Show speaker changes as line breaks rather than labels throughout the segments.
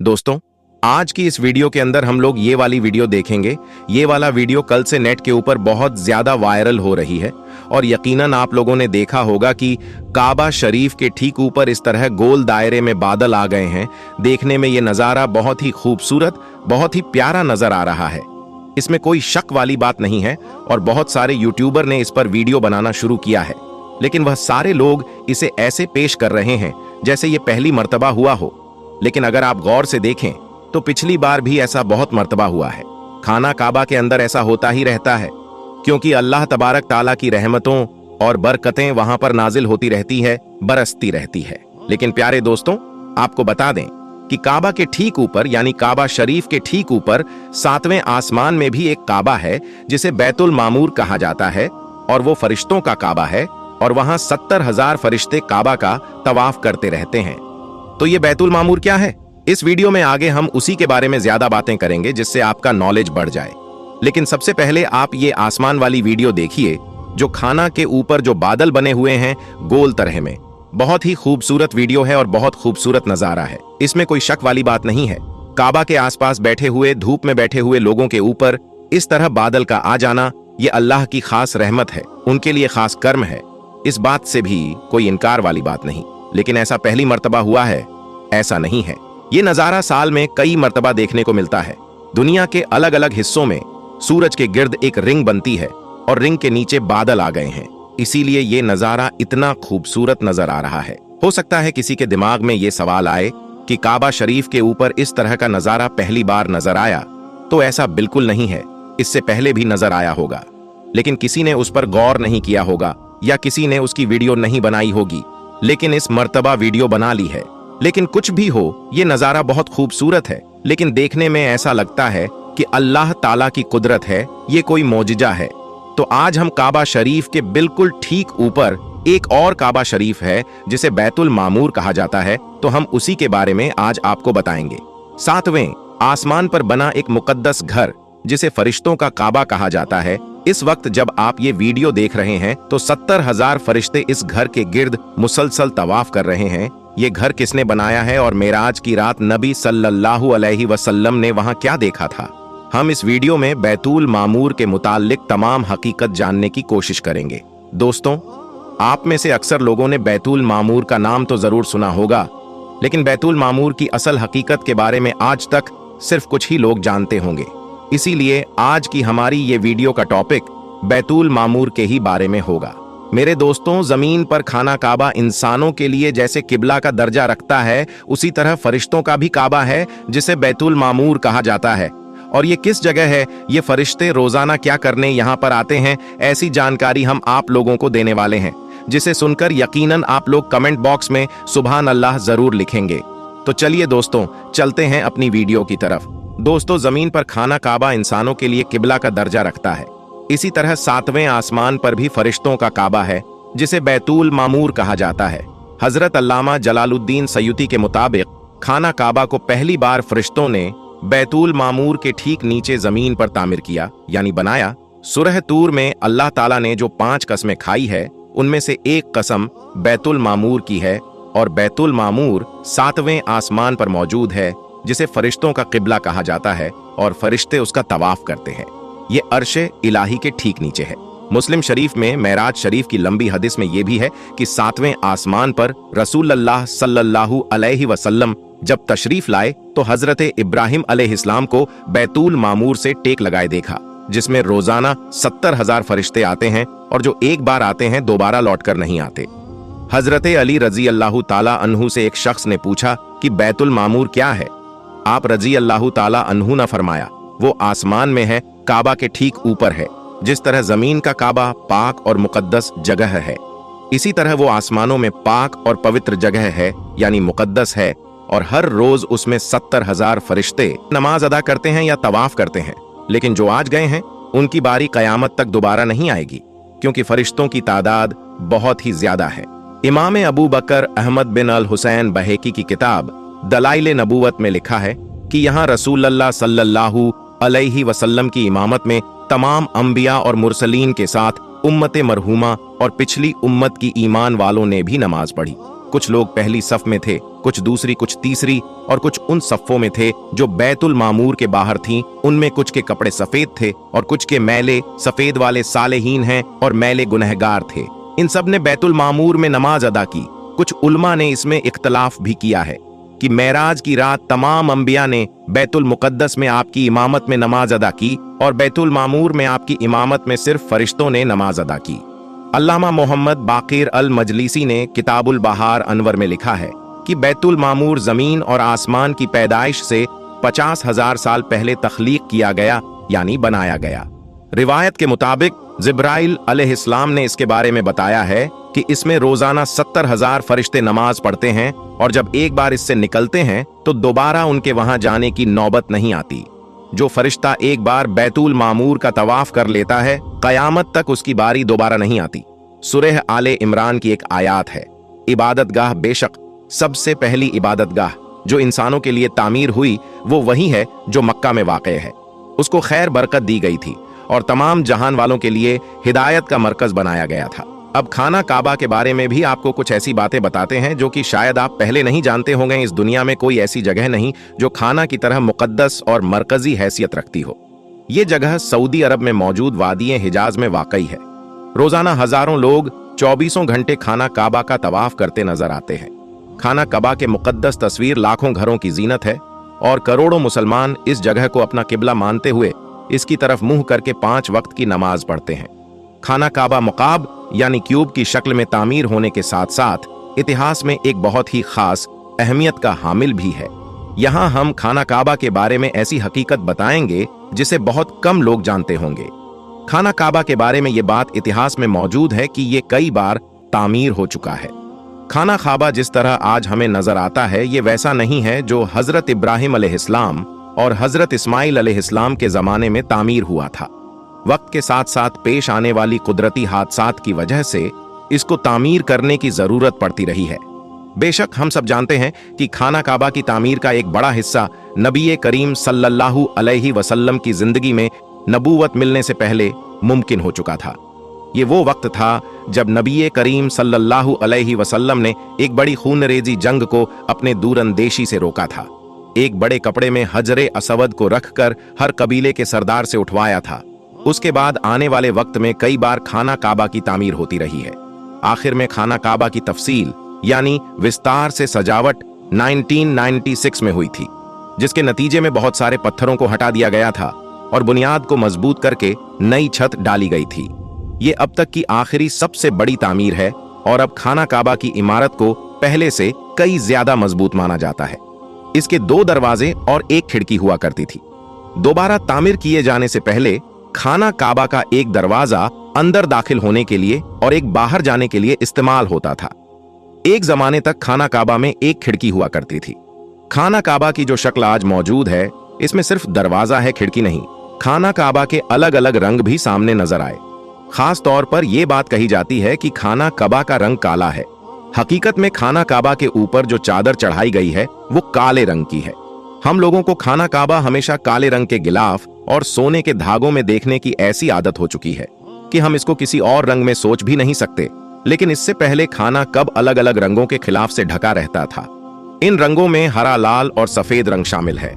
दोस्तों, आज की इस वीडियो के अंदर हम लोग ये वाली वीडियो देखेंगे। ये वाला वीडियो कल से नेट के ऊपर बहुत ज्यादा वायरल हो रही है और यकीनन आप लोगों ने देखा होगा कि काबा शरीफ के ठीक ऊपर इस तरह गोल दायरे में बादल आ गए हैं। देखने में ये नज़ारा बहुत ही खूबसूरत, बहुत ही प्यारा नजर आ रहा है। इसमें कोई शक वाली बात नहीं है और बहुत सारे यूट्यूबर ने इस पर वीडियो बनाना शुरू किया है, लेकिन वह सारे लोग इसे ऐसे पेश कर रहे हैं जैसे ये पहली मर्तबा हुआ हो। लेकिन अगर आप गौर से देखें तो पिछली बार भी ऐसा बहुत मर्तबा हुआ है। खाना काबा के अंदर ऐसा होता ही रहता है, क्योंकि अल्लाह तबारक ताला की रहमतों और बरकतें वहां पर नाजिल होती रहती है, बरसती रहती है। लेकिन प्यारे दोस्तों, आपको बता दें कि काबा के ठीक ऊपर यानी काबा शरीफ के ठीक ऊपर 7वें आसमान में भी एक काबा है जिसे बैतुल मामूर कहा जाता है और वो फरिश्तों का काबा है और वहां 70,000 फरिश्ते काबा का तवाफ करते रहते हैं। तो ये बैतुल मामूर क्या है? इस वीडियो में आगे हम उसी के बारे में ज्यादा बातें करेंगे जिससे आपका नॉलेज बढ़ जाए। लेकिन सबसे पहले आप ये आसमान वाली वीडियो देखिए, जो खाना के ऊपर जो बादल बने हुए हैं गोल तरह में। बहुत ही खूबसूरत वीडियो है और बहुत खूबसूरत नजारा है, इसमें कोई शक वाली बात नहीं है। काबा के आसपास बैठे हुए, धूप में बैठे हुए लोगों के ऊपर इस तरह बादल का आ जाना, ये अल्लाह की खास रहमत है, उनके लिए खास कर्म है। इस बात से भी कोई इनकार वाली बात नहीं। लेकिन ऐसा पहली मर्तबा हुआ है? ऐसा नहीं है। ये नजारा साल में कई मर्तबा देखने को मिलता है। दुनिया के अलग अलग हिस्सों में सूरज के गिर्द एक रिंग बनती है और रिंग के नीचे बादल आ गए हैं, इसीलिए ये नजारा इतना खूबसूरत नजर आ रहा है। हो सकता है किसी के दिमाग में ये सवाल आए कि काबा शरीफ के ऊपर इस तरह का नजारा पहली बार नजर आया, तो ऐसा बिल्कुल नहीं है। इससे पहले भी नजर आया होगा, लेकिन किसी ने उस पर गौर नहीं किया होगा या किसी ने उसकी वीडियो नहीं बनाई होगी। लेकिन इस मर्तबा वीडियो बना ली है। लेकिन कुछ भी हो, ये नजारा बहुत खूबसूरत है, लेकिन देखने में ऐसा लगता है कि अल्लाह ताला की कुदरत है, ये कोई मौजिजा है। तो आज हम काबा शरीफ के बिल्कुल ठीक ऊपर एक और काबा शरीफ है जिसे बैतुल मामूर कहा जाता है, तो हम उसी के बारे में आज आपको बताएंगे। 7वें आसमान पर बना एक मुकद्दस घर जिसे फरिश्तों का काबा कहा जाता है। इस वक्त जब आप ये वीडियो देख रहे हैं तो 70,000 फरिश्ते इस घर के गिर्द मुसलसल तवाफ कर रहे हैं। ये घर किसने बनाया है और मेराज की रात नबी सल्लल्लाहु अलैहि वसल्लम ने वहां क्या देखा था? हम इस वीडियो में बैतुल मामूर के मुताल्लिक तमाम हकीकत जानने की कोशिश करेंगे। दोस्तों, आप में से अक्सर लोगों ने बैतुल मामूर का नाम तो जरूर सुना होगा, लेकिन बैतुल मामूर की असल हकीकत के बारे में आज तक सिर्फ कुछ ही लोग जानते होंगे। इसीलिए आज की हमारी ये वीडियो का टॉपिक बैतुल मामूर के ही बारे में होगा। मेरे दोस्तों, जमीन पर खाना काबा इंसानों के लिए जैसे किबला का दर्जा रखता है, उसी तरह फरिश्तों का भी काबा है जिसे बैतुल मामूर कहा जाता है। और ये किस जगह है, ये फरिश्ते रोजाना क्या करने यहाँ पर आते हैं, ऐसी जानकारी हम आप लोगों को देने वाले हैं, जिसे सुनकर यकीनन आप लोग कमेंट बॉक्स में सुभान अल्लाह जरूर लिखेंगे। तो चलिए दोस्तों, चलते हैं अपनी वीडियो की तरफ। दोस्तों, जमीन पर खाना काबा इंसानों के लिए किबला का दर्जा रखता है। इसी तरह 7वें आसमान पर भी फरिश्तों का काबा है जिसे बैतुल मामूर कहा जाता है। हजरत अल्लामा जलालुद्दीन सयूती के मुताबिक खाना काबा को पहली बार फरिश्तों ने बैतुल मामूर के ठीक नीचे जमीन पर तामीर किया यानी बनाया। सूरह तूर में अल्लाह ताला ने जो 5 कसमें खाई है, उनमें से एक कसम बैतुल मामूर की है और बैतुल मामूर 7वें आसमान पर मौजूद है जिसे फरिश्तों का किबला कहा जाता है और फरिश्ते उसका तवाफ करते हैं। ये अर्शे इलाही के ठीक नीचे है। मुस्लिम शरीफ में मेराज शरीफ की लंबी हदीस में यह भी है कि 7वें आसमान पर रसूलुल्लाह सल्लल्लाहु अलैहि वसल्लम जब तशरीफ लाए तो हजरत इब्राहिम अलैहिस्सलाम को बैतुल मामूर से टेक लगाए देखा, जिसमें रोजाना 70,000 फरिश्ते आते हैं और जो एक बार आते हैं दोबारा लौटकर नहीं आते। हजरत अली रजी अल्लाह ताला अन्हु से एक शख्स ने पूछा कि बैतुल मामूर क्या है? आप रजी अल्लाह ताला अन्हु ने फरमाया, वो आसमान में है, काबा के ठीक ऊपर है। जिस तरह जमीन का काबा पाक और मुकद्दस जगह है, इसी तरह वो आसमानों में पाक और पवित्र जगह है यानी मुकद्दस है, और हर रोज उसमें 70,000 फरिश्ते नमाज अदा करते हैं या तवाफ करते हैं। लेकिन जो आज गए हैं उनकी बारी कयामत तक दोबारा नहीं आएगी, क्योंकि फरिश्तों की तादाद बहुत ही ज्यादा है। इमाम अबू बकर अहमद बिन अल हुसैन बहेकी की किताब दलाइल नबूवत में लिखा है कि यहाँ रसूलुल्लाह सल्लल्लाहु अलैहि वसल्लम की इमामत में तमाम अंबिया और मुरसलीन के साथ उम्मत मरहूमा और पिछली उम्मत की ईमान वालों ने भी नमाज पढ़ी। कुछ लोग पहली सफ में थे, कुछ दूसरी, कुछ तीसरी और कुछ उन सफ़ों में थे जो बैतुल मामूर के बाहर थीं। उनमें कुछ के कपड़े सफेद थे और कुछ के मैले, सफेद वाले सालेहीन हैं और मैले गुनहगार थे। इन सब ने बैतुल मामूर में नमाज अदा की। कुछ उलमा ने इसमें इख्तलाफ भी किया है कि मेराज की रात तमाम अंबिया ने बैतुल मुकद्दस में आपकी इमामत में नमाज अदा की और बैतुल मामूर में आपकी इमामत में सिर्फ फरिश्तों ने नमाज अदा की। अल्लामा मोहम्मद बाकिर अल मजलिसी ने किताबुल बहार अनवर में लिखा है कि बैतुल मामूर जमीन और आसमान की पैदाइश से 50,000 साल पहले तख्लीक किया गया, यानी बनाया गया। रिवायत के मुताबिक जिब्राइल अलैहिस्सलाम ने इसके बारे में बताया है कि इसमें रोजाना 70,000 फरिश्ते नमाज पढ़ते हैं और जब एक बार इससे निकलते हैं तो दोबारा उनके वहां जाने की नौबत नहीं आती। जो फरिश्ता एक बार बैतुल मामूर का तवाफ कर लेता है, कयामत तक उसकी बारी दोबारा नहीं आती। सूरह आले इमरान की एक आयत है, इबादतगाह बेशक सबसे पहली इबादतगाह जो इंसानों के लिए तामीर हुई वो वही है जो मक्का में वाक़ है। उसको खैर बरकत दी गई थी और तमाम जहान वालों के लिए हिदायत का मरकज बनाया गया था। अब खाना काबा के बारे में भी आपको कुछ ऐसी बातें बताते हैं जो कि शायद आप पहले नहीं जानते होंगे। इस दुनिया में कोई ऐसी जगह नहीं जो खाना की तरह मुकद्दस और मरकजी हैसियत रखती हो। ये जगह सऊदी अरब में मौजूद वादी हिजाज में वाकई है। रोजाना हजारों लोग 24 घंटे खाना काबा का तवाफ करते नजर आते हैं। खाना काबा के मुकद्दस तस्वीर लाखों घरों की जीनत है और करोड़ों मुसलमान इस जगह को अपना किबला मानते हुए इसकी तरफ मुंह करके 5 वक्त की नमाज पढ़ते हैं। खाना काबा मुकाब यानी क्यूब की शक्ल में तामीर होने के साथ साथ इतिहास में एक बहुत ही खास अहमियत का हामिल भी है। यहाँ हम खाना काबा के बारे में ऐसी हकीकत बताएंगे जिसे बहुत कम लोग जानते होंगे। खाना काबा के बारे में ये बात इतिहास में मौजूद है कि ये कई बार तामीर हो चुका है। खाना काबा जिस तरह आज हमें नजर आता है ये वैसा नहीं है जो हजरत इब्राहिम अलैहिस्सलाम और हजरत इस्माइल अलैहिस्सलाम के जमाने में तामीर हुआ था। वक्त के साथ साथ पेश आने वाली कुदरती हादसात की वजह से इसको तामीर करने की जरूरत पड़ती रही है। बेशक हम सब जानते हैं कि खाना काबा की तामीर का एक बड़ा हिस्सा नबी करीम सल्लल्लाहु अलैहि वसल्लम की जिंदगी में नबूवत मिलने से पहले मुमकिन हो चुका था। ये वो वक्त था जब नबी करीम सल्लल्लाहु अलैहि वसल्लम ने एक बड़ी खूनरेजी जंग को अपने दूरंदेशी से रोका था। एक बड़े कपड़े में हजरे असवद को रखकर हर कबीले के सरदार से उठवाया था। उसके बाद आने वाले वक्त में कई बार खाना काबा की तामीर होती रही है। आखिर में खाना काबा की तफसील यानी विस्तार से सजावट 1996 में हुई थी, जिसके नतीजे में बहुत सारे पत्थरों को हटा दिया गया था और बुनियाद को मजबूत करके नई छत डाली गई थी। ये अब तक की आखिरी सबसे बड़ी तामीर है और अब खाना काबा की इमारत को पहले से कई ज्यादा मजबूत माना जाता है। इसके 2 दरवाजे और 1 खिड़की हुआ करती थी। दोबारा तामीर किए जाने से पहले खाना काबा का एक दरवाजा अंदर दाखिल होने के लिए और एक बाहर जाने के लिए इस्तेमाल होता था। एक जमाने तक खाना काबा में 1 खिड़की हुआ करती थी। खाना काबा की जो शक्ल आज मौजूद है इसमें सिर्फ दरवाजा है, खिड़की नहीं। खाना काबा के अलग अलग रंग भी सामने नजर आए। खास तौर पर यह बात कही जाती है कि खाना काबा का रंग काला है। हकीकत में खाना काबा के ऊपर जो चादर चढ़ाई गई है वो काले रंग की है। हम लोगों को खाना काबा हमेशा काले रंग के गिलाफ और सोने के धागों में देखने की ऐसी आदत हो चुकी है कि हम इसको किसी और रंग में सोच भी नहीं सकते। लेकिन इससे पहले खाना कब अलग अलग रंगों के खिलाफ से ढका रहता था। इन रंगों में हरा, लाल और सफेद रंग शामिल है।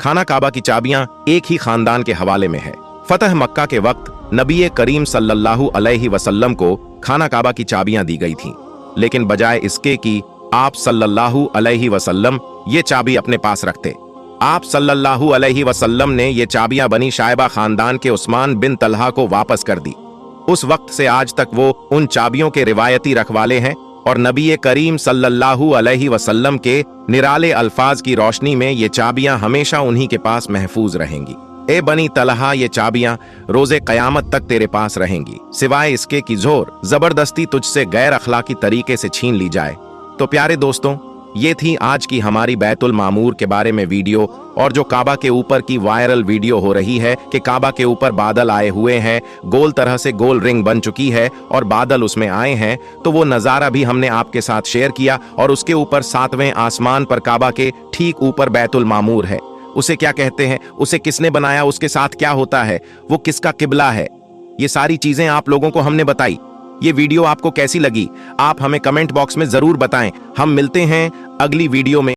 खाना काबा की चाबियां एक ही खानदान के हवाले में है। फतह मक्का के वक्त नबी करीम सल्लल्लाहु अलैहि वसल्लम को खाना काबा की चाबियां दी गई थीं, लेकिन बजाय इसके कि आप सल्लल्लाहु अलैहि वसल्लम ये चाबी अपने पास रखते, आप सल्लल्लाहु अलैहि वसल्लम ने ये चाबियां बनी शायबा खानदान के उस्मान बिन तलहा को वापस कर दी। उस वक्त से आज तक वो उन चाबियों के रिवायती रखवाले हैं और नबी करीम सल्लल्लाहु अलैहि वसल्लम के निराले अल्फाज की रोशनी में ये चाबियां हमेशा उन्हीं के पास महफूज रहेंगी। ए बनी तलहा, ये चाबियां रोजे कयामत तक तेरे पास रहेंगी, सिवाय इसके कि जोर जबरदस्ती तुझसे गैर अखलाकी तरीके से छीन ली जाए। तो प्यारे दोस्तों, ये थी आज की हमारी बैतुल मामूर के बारे में वीडियो। और जो काबा के ऊपर की वायरल वीडियो हो रही है कि काबा के ऊपर बादल आए हुए हैं, गोल तरह से गोल रिंग बन चुकी है और बादल उसमें आए हैं, तो वो नज़ारा भी हमने आपके साथ शेयर किया। और उसके ऊपर 7वें आसमान पर काबा के ठीक ऊपर बैतुल मामूर है। उसे क्या कहते हैं, उसे किसने बनाया, उसके साथ क्या होता है, वो किसका किबला है, ये सारी चीजें आप लोगों को हमने बताई। ये वीडियो आपको कैसी लगी आप हमें कमेंट बॉक्स में जरूर बताएं। हम मिलते हैं अगली वीडियो में।